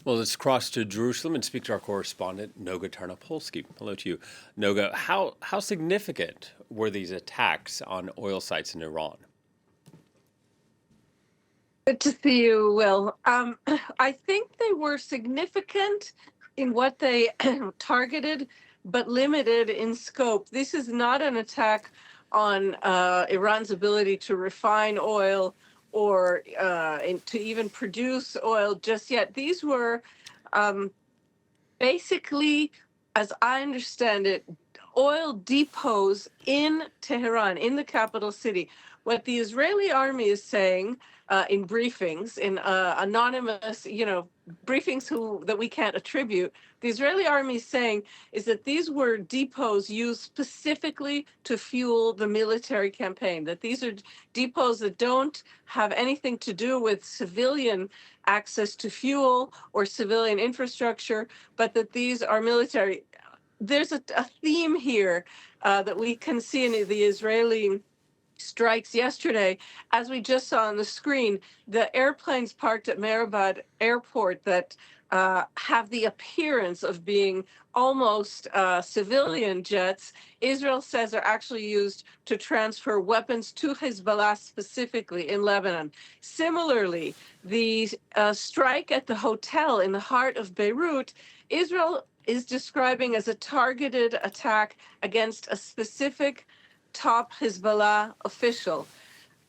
Well, let's cross to Jerusalem and speak to our correspondent, Noga Tarnopolsky. Hello to you. Noga, how significant were these attacks on oil sites in Iran? Good to see you, Will. I think they were significant in what they targeted, but limited in scope. This is not an attack on Iran's ability to refine oil or to even produce oil just yet. These were um, basically, as I understand it, oil depots in Tehran, in the capital city. What the Israeli army is saying in briefings, in anonymous, briefings that we can't attribute, the Israeli army is saying is that these were depots used specifically to fuel the military campaign, that these are depots that don't have anything to do with civilian access to fuel or civilian infrastructure, but that these are military. There's a theme here that we can see in the Israeli strikes yesterday, as we just saw on the screen. The airplanes parked at Mehrabad airport that have the appearance of being almost civilian jets, Israel says are actually used to transfer weapons to Hezbollah, specifically in Lebanon. Similarly, the strike at the hotel in the heart of Beirut, Israel is describing as a targeted attack against a specific top Hezbollah official.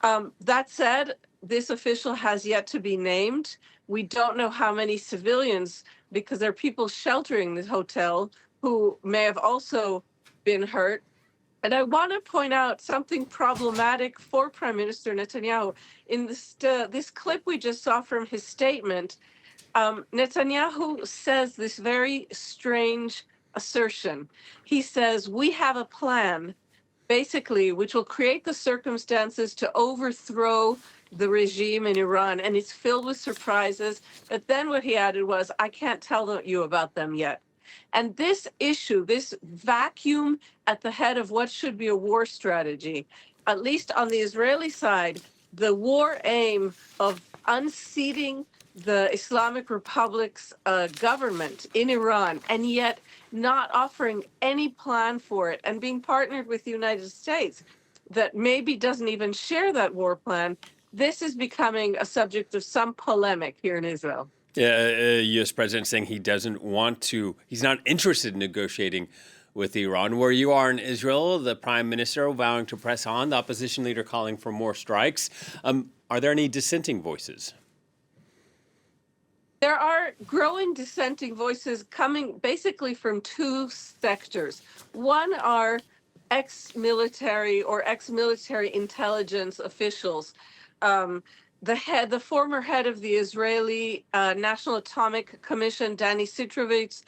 That said, this official has yet to be named. We don't know how many civilians, because there are people sheltering the hotel who may have also been hurt. And I want to point out something problematic for Prime Minister Netanyahu. In this clip we just saw from his statement, Netanyahu says this very strange assertion. He says, "We have a plan," basically, which will create the circumstances to overthrow the regime in Iran. And it's filled with surprises. But then what he added was, "I can't tell you about them yet." And this issue, this vacuum at the head of what should be a war strategy, at least on the Israeli side, the war aim of unseating the Islamic Republic's government in Iran, and yet not offering any plan for it, and being partnered with the United States that maybe doesn't even share that war plan. This is becoming a subject of some polemic here in Israel. Yeah, U.S. president saying he's not interested in negotiating with Iran. Where you are in Israel, the prime minister vowing to press on, the opposition leader calling for more strikes. Are there any dissenting voices? There are growing dissenting voices coming basically from two sectors. One are ex-military or ex-military intelligence officials. The former head of the Israeli National Atomic Commission, Danny Sitrovitz,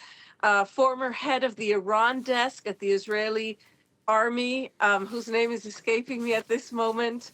former head of the Iran desk at the Israeli army, whose name is escaping me at this moment.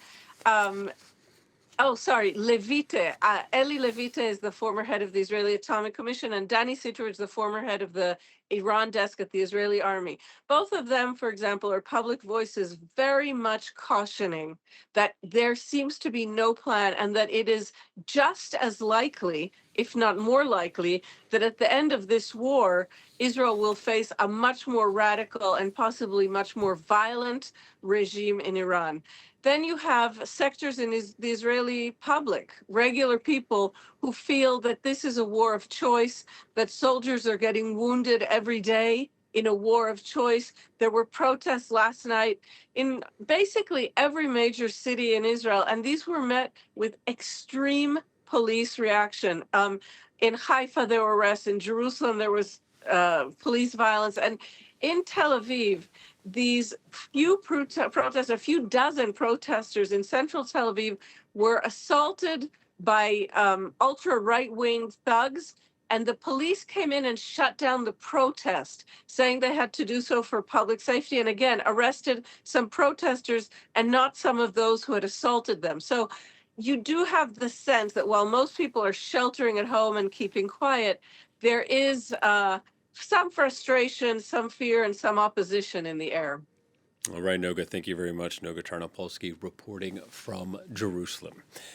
Levite. Eli Levite is the former head of the Israeli Atomic Commission, and Danny Sitrovitz, the former head of the Iran desk at the Israeli army. Both of them, for example, are public voices very much cautioning that there seems to be no plan, and that it is just as likely, if not more likely, that at the end of this war, Israel will face a much more radical and possibly much more violent regime in Iran. Then you have sectors in the Israeli public, regular people who feel that this is a war of choice, that soldiers are getting wounded every day in a war of choice. There were protests last night in basically every major city in Israel, and these were met with extreme police reaction. In Haifa, there were arrests. In Jerusalem, there was police violence. And in Tel Aviv, these few protesters, a few dozen protesters in central Tel Aviv, were assaulted by ultra right-wing thugs, and the police came in and shut down the protest, saying they had to do so for public safety, and again arrested some protesters and not some of those who had assaulted them. So you do have the sense that while most people are sheltering at home and keeping quiet, there is some frustration, some fear, and some opposition in the air. All right, Noga, thank you very much. Noga Tarnopolsky reporting from Jerusalem.